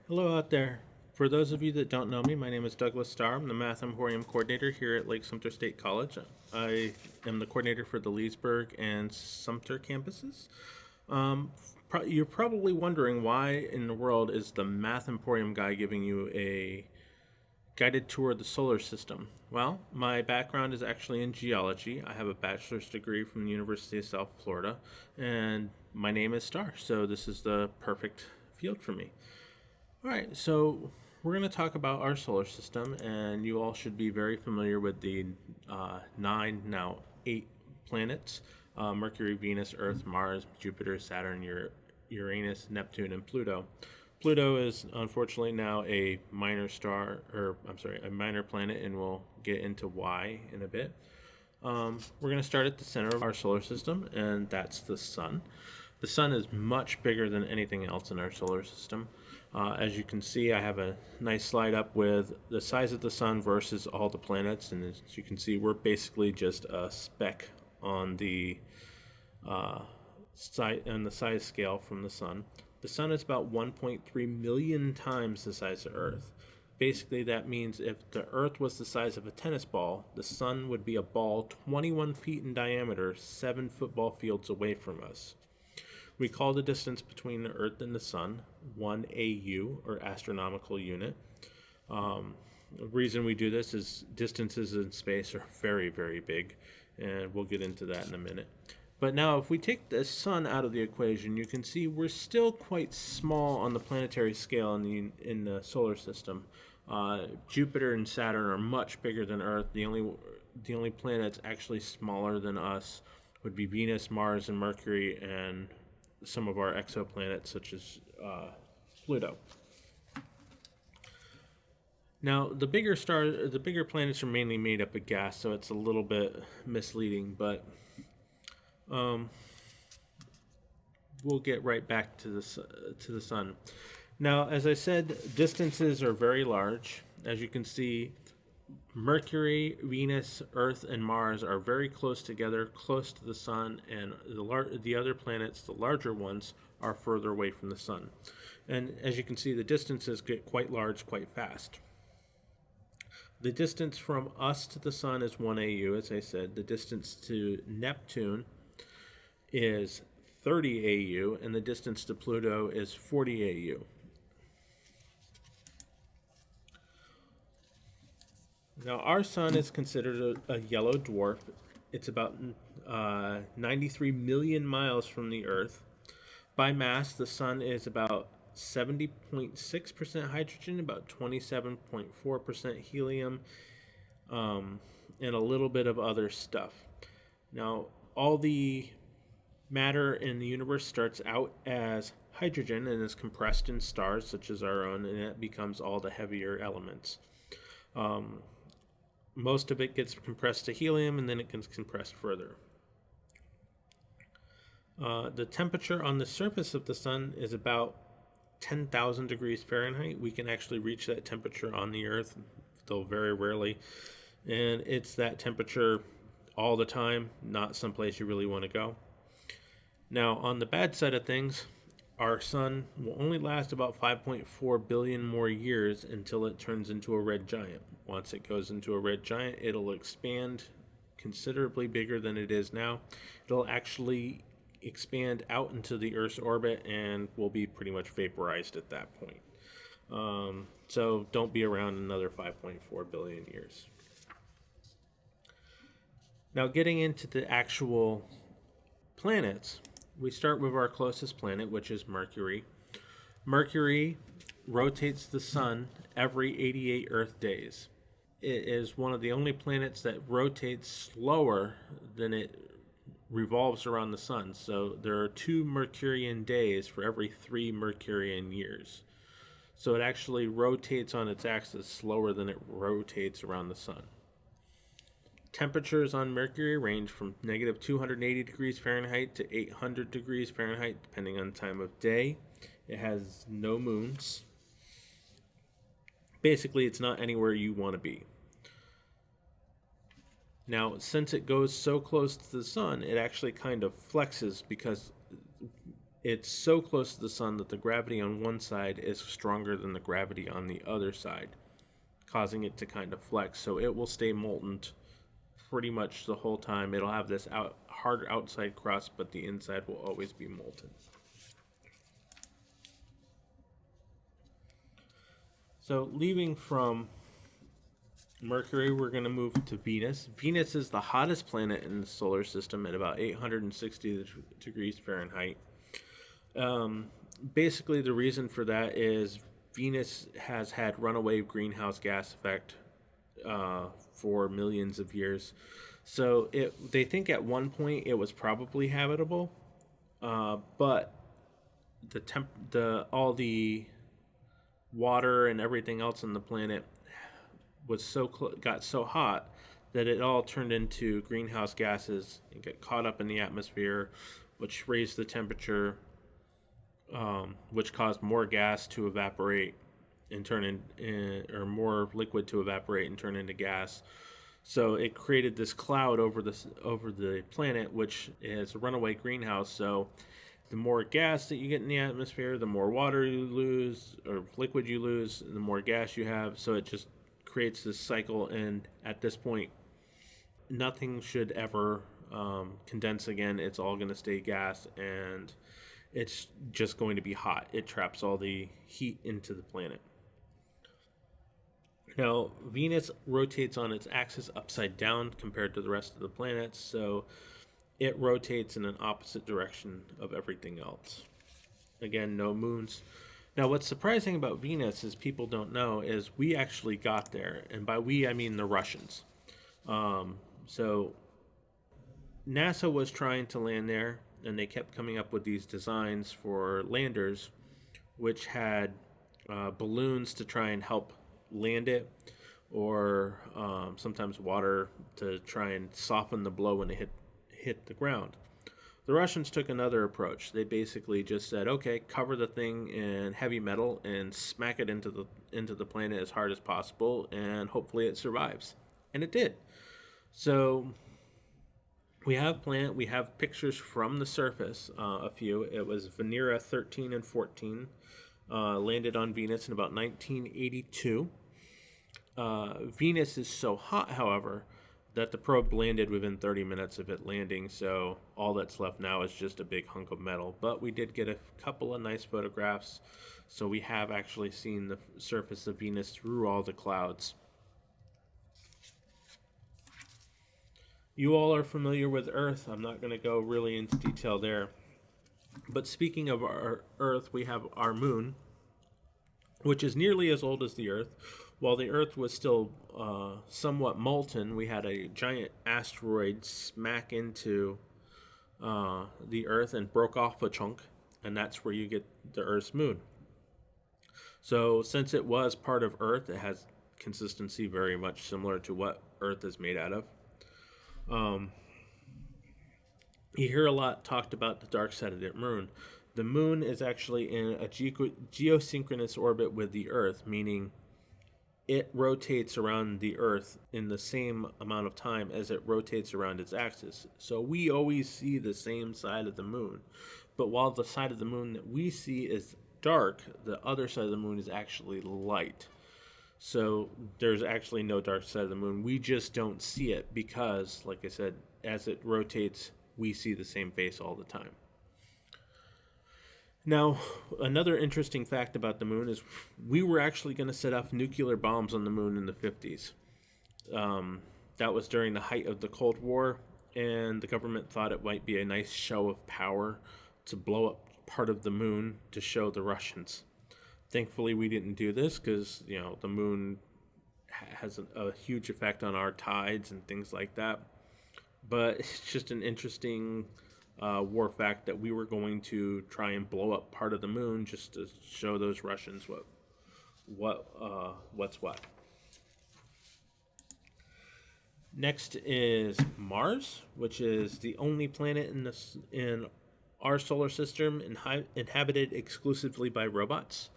Hello out there. For those of you that don't know me, my name is Douglas Starr. I'm the Math Emporium Coordinator here at Lake Sumter State College. I am the coordinator for the Leesburg and Sumter campuses. Um, you're probably wondering why in the world is the Math Emporium guy giving you a guided tour of the solar system? Well, my background is actually in geology. I have a bachelor's degree from the University of South Florida, and my name is Starr, so this is the perfect field for me. All right, so we're going to talk about our solar system, and you all should be very familiar with the nine, now eight planets: Mercury, Venus, Earth, Mars, Jupiter, Saturn, Uranus, Neptune, and Pluto. Pluto is unfortunately now a minor star, or I'm sorry, a minor planet, and we'll get into why in a bit. We're going to start at the center of our solar system, and that's the sun. The sun is much bigger than anything else in our solar system. As you can see, I have a nice slide up with the size of the sun versus all the planets, and as you can see, we're basically just a speck on the size scale from the sun. The sun is about 1.3 million times the size of Earth. Basically, that means if the Earth was the size of a tennis ball, the sun would be a ball 21 feet in diameter, 7 football fields away from us. We call the distance between the Earth and the sun 1 AU, or astronomical unit. The reason we do this is distances in space are very, very big, and we'll get into that in a minute. But now, if we take the sun out of the equation, you can see we're still quite small on the planetary scale in the solar system. Jupiter and Saturn are much bigger than Earth. The only planets actually smaller than us would be Venus, Mars, and Mercury, and some of our exoplanets, such as Pluto. Now, the bigger planets are mainly made up of gas, so it's a little bit misleading, but we'll get right back to the sun. Now, as I said, distances are very large. As you can see, Mercury, Venus, Earth, and Mars are very close together, close to the sun, and the other planets, the larger ones, are further away from the sun. And as you can see, the distances get quite large quite fast. The distance from us to the sun is 1 AU, as I said. The distance to Neptune is 30 AU, and the distance to Pluto is 40 AU. Now, our sun is considered a yellow dwarf. It's about 93 million miles from the Earth. By mass, the sun is about 70.6% hydrogen, about 27.4% helium, and a little bit of other stuff. Now, all the matter in the universe starts out as hydrogen and is compressed in stars such as our own, and it becomes all the heavier elements. Most of it gets compressed to helium, and then it gets compressed further. The temperature on the surface of the sun is about 10,000 degrees Fahrenheit. We can actually reach that temperature on the Earth, though very rarely. And it's that temperature all the time, not someplace you really want to go. Now, on the bad side of things, our sun will only last about 5.4 billion more years until it turns into a red giant. Once it goes into a red giant, it'll expand considerably bigger than it is now. It'll actually expand out into the Earth's orbit and will be pretty much vaporized at that point. So don't be around another 5.4 billion years. Now, getting into the actual planets, we start with our closest planet, which is Mercury. Mercury rotates the sun every 88 Earth days. It is one of the only planets that rotates slower than it revolves around the sun. So there are 2 Mercurian days for every 3 Mercurian years. So it actually rotates on its axis slower than it rotates around the sun. Temperatures on Mercury range from negative 280 degrees Fahrenheit to 800 degrees Fahrenheit, depending on time of day. It has no moons. Basically, it's not anywhere you want to be. Now, since it goes so close to the sun, it actually kind of flexes because it's so close to the sun that the gravity on one side is stronger than the gravity on the other side, causing it to kind of flex. So it will stay molten pretty much the whole time. It'll have this hard outside crust, but the inside will always be molten. So leaving from Mercury, we're going to move to Venus. Venus is the hottest planet in the solar system at about 860 degrees Fahrenheit. Basically, the reason for that is Venus has had runaway greenhouse gas effect for millions of years. So they think at one point it was probably habitable, but all the water and everything else on the planet was got so hot that it all turned into greenhouse gases and get caught up in the atmosphere, which raised the temperature, which caused more gas to evaporate and turn or more liquid to evaporate and turn into gas. So it created this cloud over the planet, which is a runaway greenhouse. So the more gas that you get in the atmosphere, the more water you lose or liquid you lose, and the more gas you have. So it just creates this cycle, and at this point, nothing should ever condense again. It's all going to stay gas, and it's just going to be hot. It traps all the heat into the planet. Now, Venus rotates on its axis upside down compared to the rest of the planets, so it rotates in an opposite direction of everything else. Again, no moons. Now, what's surprising about Venus is people don't know is we actually got there, and by we I mean the Russians. So NASA was trying to land there, and they kept coming up with these designs for landers, which had balloons to try and help land it, or sometimes water to try and soften the blow when it hit the ground. The Russians took another approach. They basically just said, okay, cover the thing in heavy metal and smack it into the planet as hard as possible, and hopefully it survives. And it did. So we have pictures from the surface, a few. It was Venera 13 and 14, landed on Venus in about 1982. Venus is so hot, however, that the probe landed within 30 minutes of it landing, so all that's left now is just a big hunk of metal. But we did get a couple of nice photographs, so we have actually seen the surface of Venus through all the clouds. You all are familiar with Earth. I'm not going to go really into detail there. But speaking of our Earth, we have our moon, which is nearly as old as the Earth. While the Earth was still somewhat molten, we had a giant asteroid smack into the Earth and broke off a chunk, and that's where you get the Earth's moon. So since it was part of Earth, it has consistency very much similar to what Earth is made out of. You hear a lot talked about the dark side of the moon. The moon is actually in a geosynchronous orbit with the Earth, meaning it rotates around the Earth in the same amount of time as it rotates around its axis. So we always see the same side of the moon. But while the side of the moon that we see is dark, the other side of the moon is actually light. So there's actually no dark side of the moon. We just don't see it because, like I said, as it rotates, we see the same face all the time. Now, another interesting fact about the moon is we were actually going to set off nuclear bombs on the moon in the 50s. That was during the height of the Cold War, and the government thought it might be a nice show of power to blow up part of the moon to show the Russians. Thankfully, we didn't do this because, the moon has a huge effect on our tides and things like that. But it's just an interesting war fact that we were going to try and blow up part of the moon just to show those Russians what's what. Next is Mars, which is the only planet in our solar system inhabited exclusively by robots.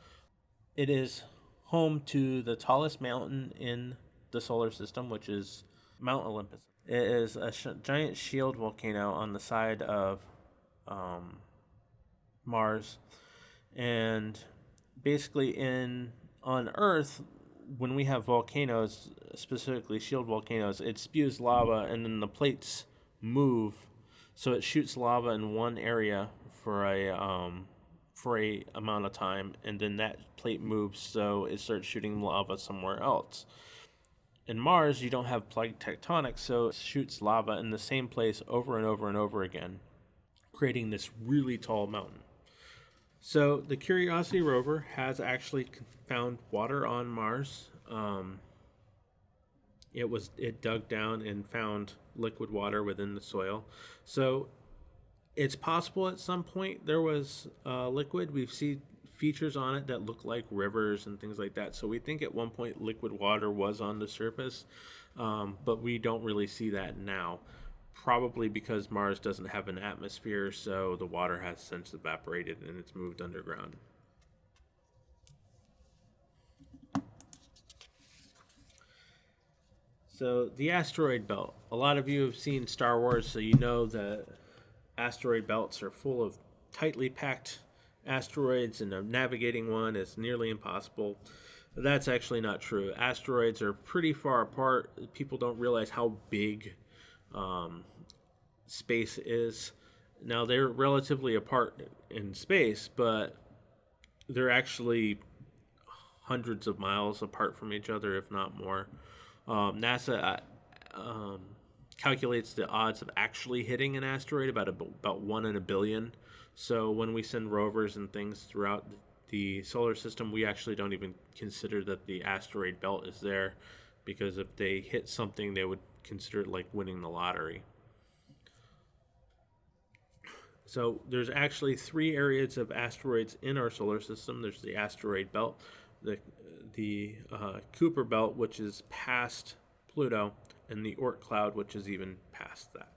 It is home to the tallest mountain in the solar system, which is Mount Olympus. It is a giant shield volcano on the side of Mars. And basically on Earth, when we have volcanoes, specifically shield volcanoes, it spews lava and then the plates move, so it shoots lava in one area for a amount of time, and then that plate moves, so it starts shooting lava somewhere else. In Mars, you don't have plate tectonics, so it shoots lava in the same place over and over and over again, creating this really tall mountain. So the Curiosity rover has actually found water on Mars. It dug down and found liquid water within the soil. So it's possible at some point there was liquid. We've seen features on it that look like rivers and things like that. So we think at one point liquid water was on the surface, but we don't really see that now. Probably because Mars doesn't have an atmosphere, so the water has since evaporated and it's moved underground. So the asteroid belt. A lot of you have seen Star Wars, so you know that asteroid belts are full of tightly packed asteroids, and navigating one is nearly impossible. That's actually not true. Asteroids are pretty far apart. People don't realize how big space is. Now, they're relatively apart in space, but they're actually hundreds of miles apart from each other, if not more. NASA calculates the odds of actually hitting an asteroid about 1 in a billion. So when we send rovers and things throughout the solar system, we actually don't even consider that the asteroid belt is there, because if they hit something, they would consider it like winning the lottery. So there's actually 3 areas of asteroids in our solar system. There's the asteroid belt, the Kuiper belt, which is past Pluto, and the Oort cloud, which is even past that.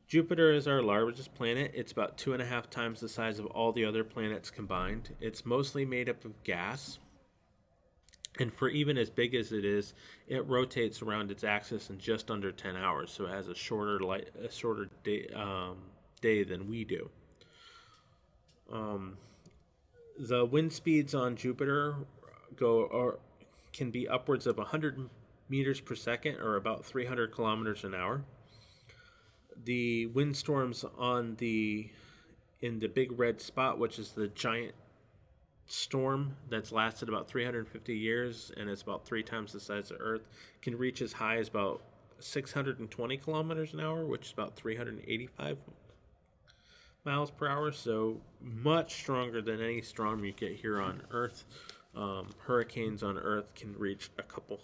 Jupiter is our largest planet. It's about 2.5 times the size of all the other planets combined. It's mostly made up of gas. And for even as big as it is, it rotates around its axis in just under 10 hours. So it has a shorter day than we do. The wind speeds on Jupiter can be upwards of 100 meters per second, or about 300 kilometers an hour. The windstorms in the big red spot, which is the giant storm that's lasted about 350 years and is about 3 times the size of Earth, can reach as high as about 620 kilometers an hour, which is about 385 miles per hour. So much stronger than any storm you get here on Earth. Hurricanes on Earth can reach a couple,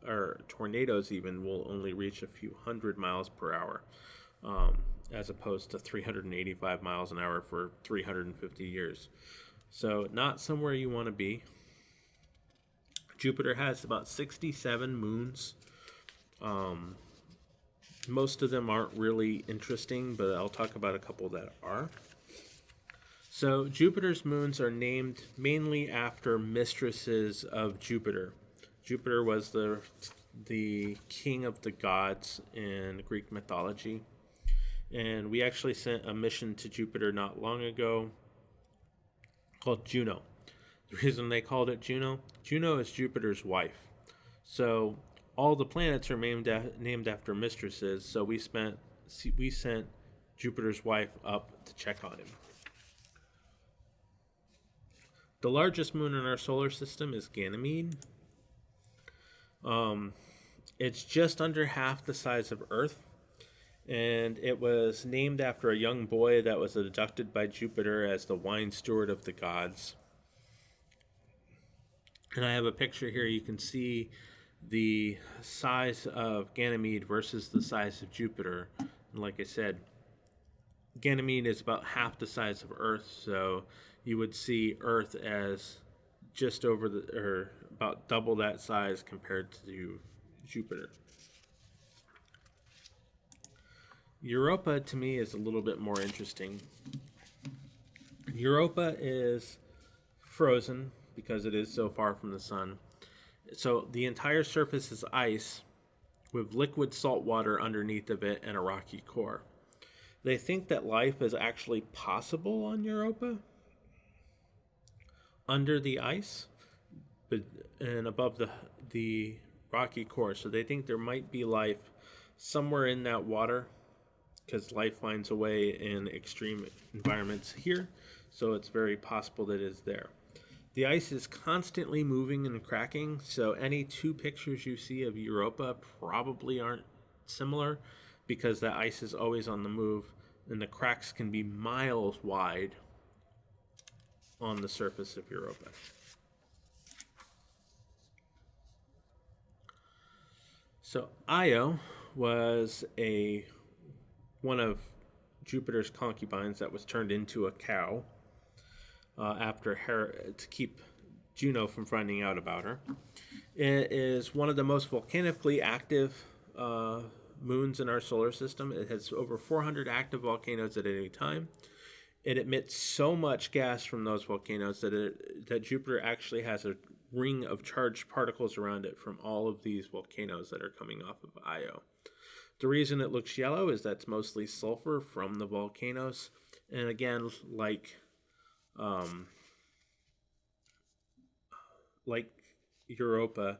or tornadoes even will only reach a few hundred miles per hour, as opposed to 385 miles an hour for 350 years. So not somewhere you want to be. Jupiter has about 67 moons. Most of them aren't really interesting, but I'll talk about a couple that are. So Jupiter's moons are named mainly after mistresses of Jupiter. Jupiter was the king of the gods in Greek mythology. And we actually sent a mission to Jupiter not long ago called Juno. The reason they called it Juno is Jupiter's wife. So all the planets are named after mistresses. So we sent Jupiter's wife up to check on him. The largest moon in our solar system is Ganymede. It's just under half the size of Earth. And it was named after a young boy that was abducted by Jupiter as the wine steward of the gods. And I have a picture here. You can see the size of Ganymede versus the size of Jupiter. And like I said, Ganymede is about half the size of Earth, so you would see Earth as just over or about double that size compared to Jupiter. Europa, to me, is a little bit more interesting. Europa is frozen because it is so far from the sun. So the entire surface is ice, with liquid salt water underneath of it and a rocky core. They think that life is actually possible on Europa under the ice, but and above the rocky core. So they think there might be life somewhere in that water because life finds a way in extreme environments here. So it's very possible that it is there. The ice is constantly moving and cracking, so any two pictures you see of Europa probably aren't similar because the ice is always on the move and the cracks can be miles wide on the surface of Europa. So Io was one of Jupiter's concubines that was turned into a cow to keep Juno from finding out about her. It is one of the most volcanically active moons in our solar system. It has over 400 active volcanoes at any time. It emits so much gas from those volcanoes that Jupiter actually has a ring of charged particles around it from all of these volcanoes that are coming off of Io. The reason it looks yellow is that's mostly sulfur from the volcanoes. And again, like Europa,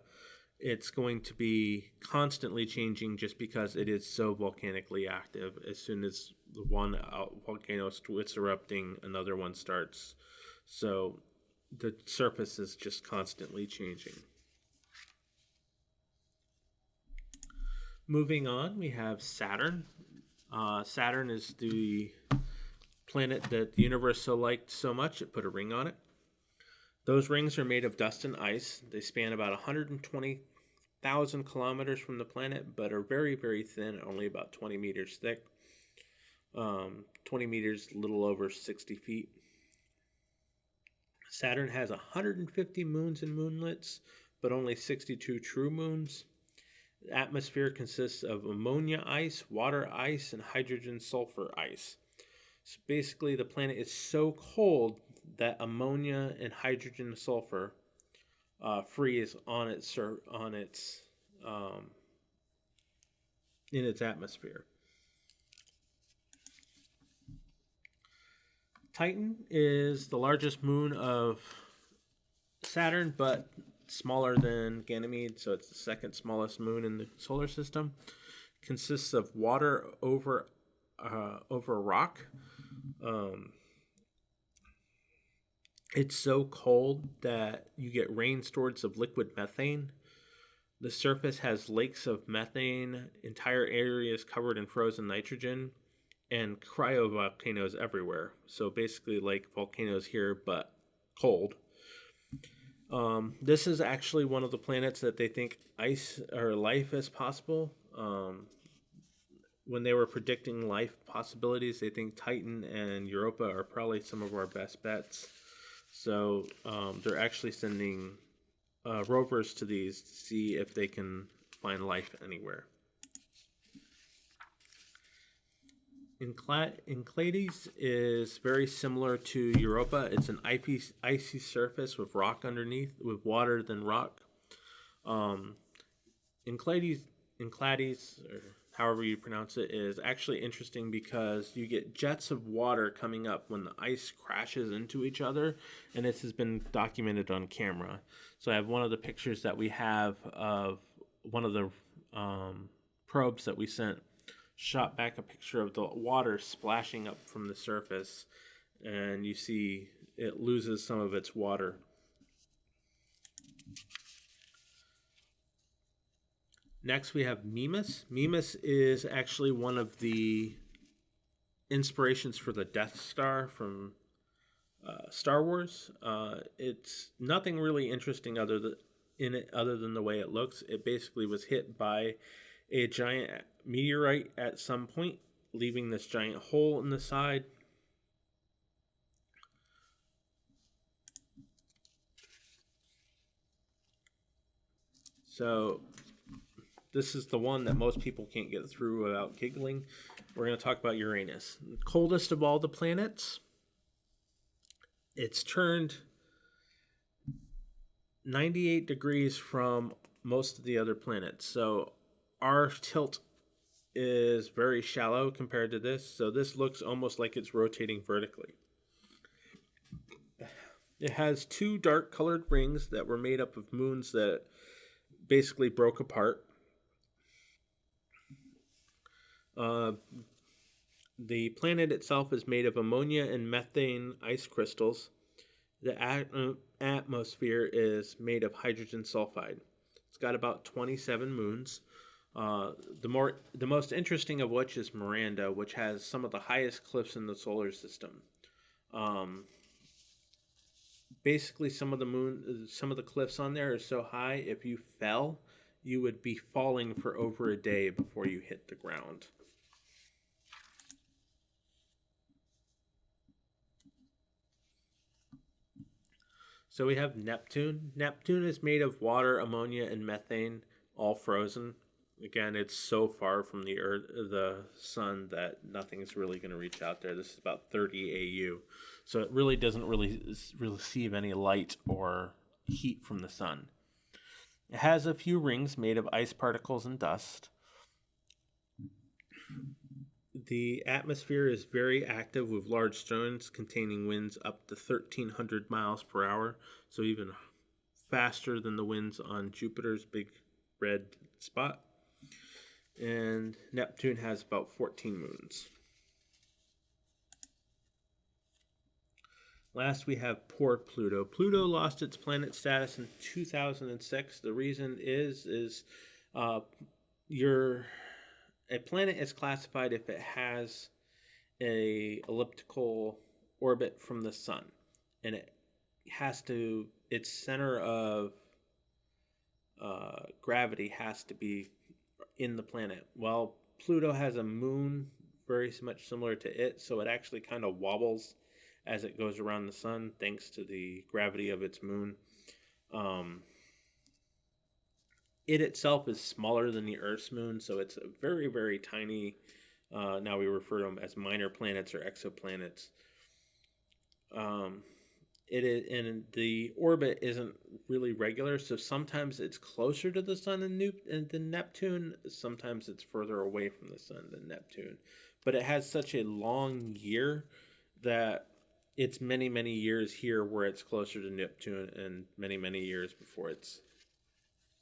it's going to be constantly changing just because it is so volcanically active. As soon as the one volcano quits erupting, another one starts. So the surface is just constantly changing. Moving on, we have Saturn. Saturn is the planet that the universe liked so much it put a ring on it. Those rings are made of dust and ice. They span about 120,000 kilometers from the planet, but are very, very thin, only about 20 meters thick. 20 meters, a little over 60 feet. Saturn has 150 moons and moonlets, but only 62 true moons. The atmosphere consists of ammonia ice, water ice, and hydrogen sulfur ice. So basically, the planet is so cold that ammonia and hydrogen sulfur freeze in its atmosphere. Titan is the largest moon of Saturn, but smaller than Ganymede, so it's the second smallest moon in the solar system. Consists of water over rock. It's so cold that you get rainstorms of liquid methane. The surface has lakes of methane, entire areas covered in frozen nitrogen, and cryovolcanoes everywhere. So basically like volcanoes here, but cold. This is actually one of the planets that they think ice or life is possible. When they were predicting life possibilities, they think Titan and Europa are probably some of our best bets. So they're actually sending rovers to these to see if they can find life anywhere. Enceladus is very similar to Europa. It's an icy surface with rock underneath, with water than rock. Enceladus, or however you pronounce it, is actually interesting because you get jets of water coming up when the ice crashes into each other, and this has been documented on camera. So I have one of the pictures that we have of one of the probes that we sent, shot back a picture of the water splashing up from the surface, and you see it loses some of its water. Next we have Mimas. Mimas is actually one of the inspirations for the Death Star from Star Wars. It's nothing really interesting other than the way it looks. It basically was hit by a giant meteorite at some point, leaving this giant hole in the side. So this is the one that most people can't get through without giggling. We're going to talk about Uranus. The coldest of all the planets. It's turned 98 degrees from most of the other planets. So our tilt is very shallow compared to this, so this looks almost like it's rotating vertically. It has two dark colored rings that were made up of moons that basically broke apart. The planet itself is made of ammonia and methane ice crystals. The atmosphere is made of hydrogen sulfide. It's got about 27 moons. The most interesting of which is Miranda, which has some of the highest cliffs in the solar system. Basically, some of the cliffs on there are so high, if you fell, you would be falling for over a day before you hit the ground. So we have Neptune. Neptune is made of water, ammonia, and methane, all frozen. Again, it's so far from the sun that nothing's really going to reach out there. This is about 30 AU, so it really doesn't really receive any light or heat from the sun. It has a few rings made of ice particles and dust. The atmosphere is very active with large stones containing winds up to 1,300 miles per hour, so even faster than the winds on Jupiter's big red spot. And Neptune has about 14 moons. Last, we have poor Pluto. Pluto lost its planet status in 2006. The reason is a planet is classified if it has a elliptical orbit from the sun, and its center of gravity has to be in the planet. Well, Pluto has a moon very much similar to it, so it actually kind of wobbles as it goes around the sun thanks to the gravity of its moon. It itself is smaller than the Earth's moon, so it's a very, very tiny. Now we refer to them as minor planets or exoplanets. And the orbit isn't really regular, so sometimes it's closer to the sun than Neptune. Sometimes it's further away from the sun than Neptune. But it has such a long year that it's many, many years here where it's closer to Neptune, and many, many years before it's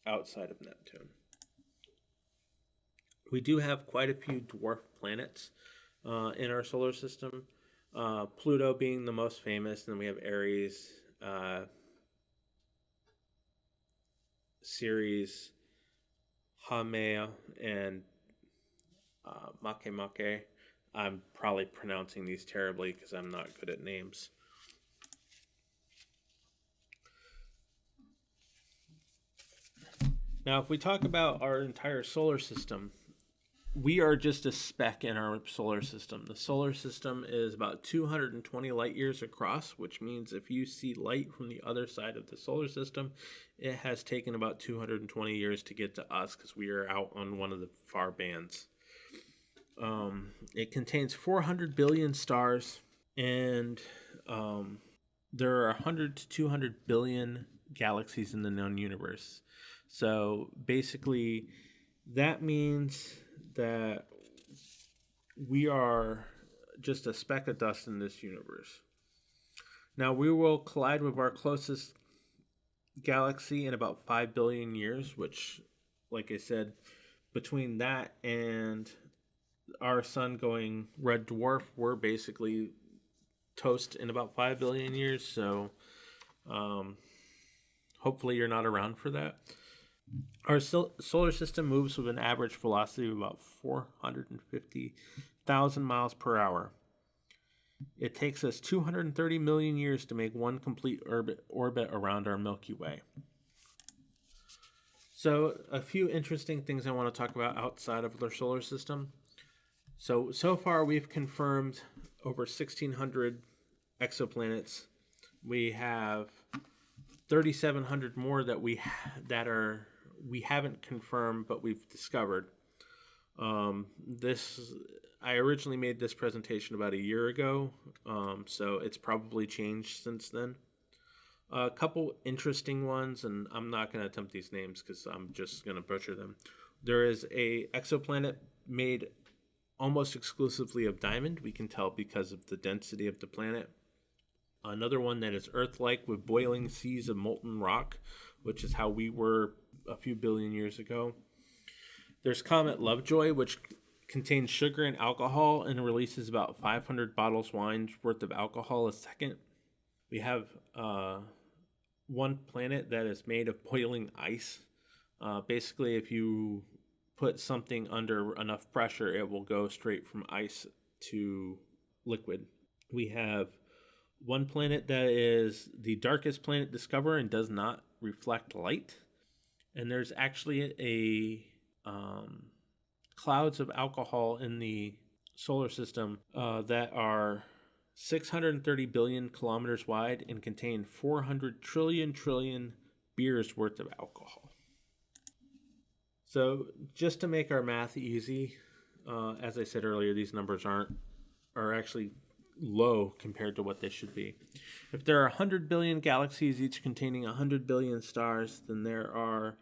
outside of Neptune. We do have quite a few dwarf planets in our solar system. Pluto being the most famous, and then we have Aries, Ceres, Haumea, and Makemake. I'm probably pronouncing these terribly because I'm not good at names. Now, if we talk about our entire solar system, we are just a speck in our solar system. The solar system is about 220 light years across, which means if you see light from the other side of the solar system, it has taken about 220 years to get to us because we are out on one of the far bands. It contains 400 billion stars, and there are 100 to 200 billion galaxies in the known universe. So basically, that means that we are just a speck of dust in this universe. Now, we will collide with our closest galaxy in about 5 billion years, which, like I said, between that and our sun going red dwarf, we're basically toast in about 5 billion years. So hopefully you're not around for that. Our solar system moves with an average velocity of about 450,000 miles per hour. It takes us 230 million years to make one complete orbit around our Milky Way. So a few interesting things I want to talk about outside of our solar system. So far we've confirmed over 1,600 exoplanets. We have 3,700 more that we haven't confirmed, but we've discovered. I originally made this presentation about a year ago, so it's probably changed since then. A couple interesting ones, and I'm not going to attempt these names because I'm just going to butcher them. There is a exoplanet made almost exclusively of diamond. We can tell because of the density of the planet. Another one that is Earth-like with boiling seas of molten rock, which is how we were a few billion years ago. There's Comet Lovejoy, which contains sugar and alcohol and releases about 500 bottles of wine worth of alcohol a second. We have one planet that is made of boiling ice. Basically, if you put something under enough pressure, it will go straight from ice to liquid. We have one planet that is the darkest planet discovered and does not reflect light. And there's actually a clouds of alcohol in the solar system that are 630 billion kilometers wide and contain 400 trillion beers worth of alcohol. So just to make our math easy, as I said earlier, these numbers are actually low compared to what they should be. If there are 100 billion galaxies, each containing 100 billion stars, then there are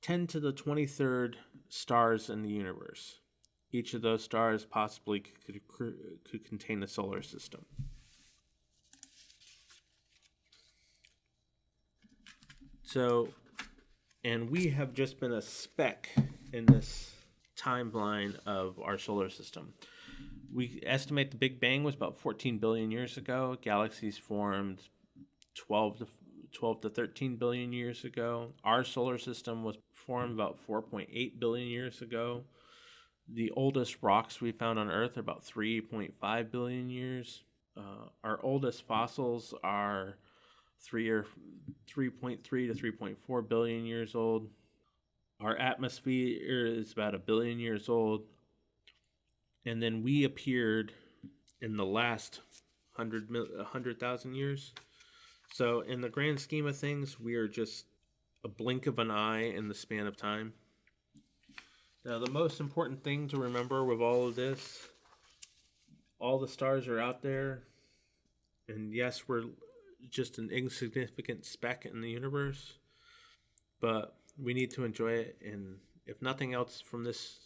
10 to the 23rd stars in the universe. Each of those stars possibly could contain a solar system. So, and we have just been a speck in this timeline of our solar system. We estimate the Big Bang was about 14 billion years ago. Galaxies formed 12 to 13 billion years ago. Our solar system was formed about 4.8 billion years ago. The oldest rocks we found on Earth are about 3.5 billion years. Our oldest fossils are 3.3 to 3.4 billion years old. Our atmosphere is about 1 billion years old. And then we appeared in the last 100,000 years. So in the grand scheme of things, we are just a blink of an eye in the span of time. Now, the most important thing to remember with all of this, all the stars are out there. And yes, we're just an insignificant speck in the universe. But we need to enjoy it. And if nothing else from this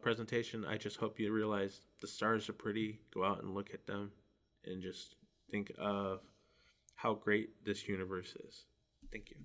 presentation, I just hope you realize the stars are pretty. Go out and look at them and just think of how great this universe is. Thank you.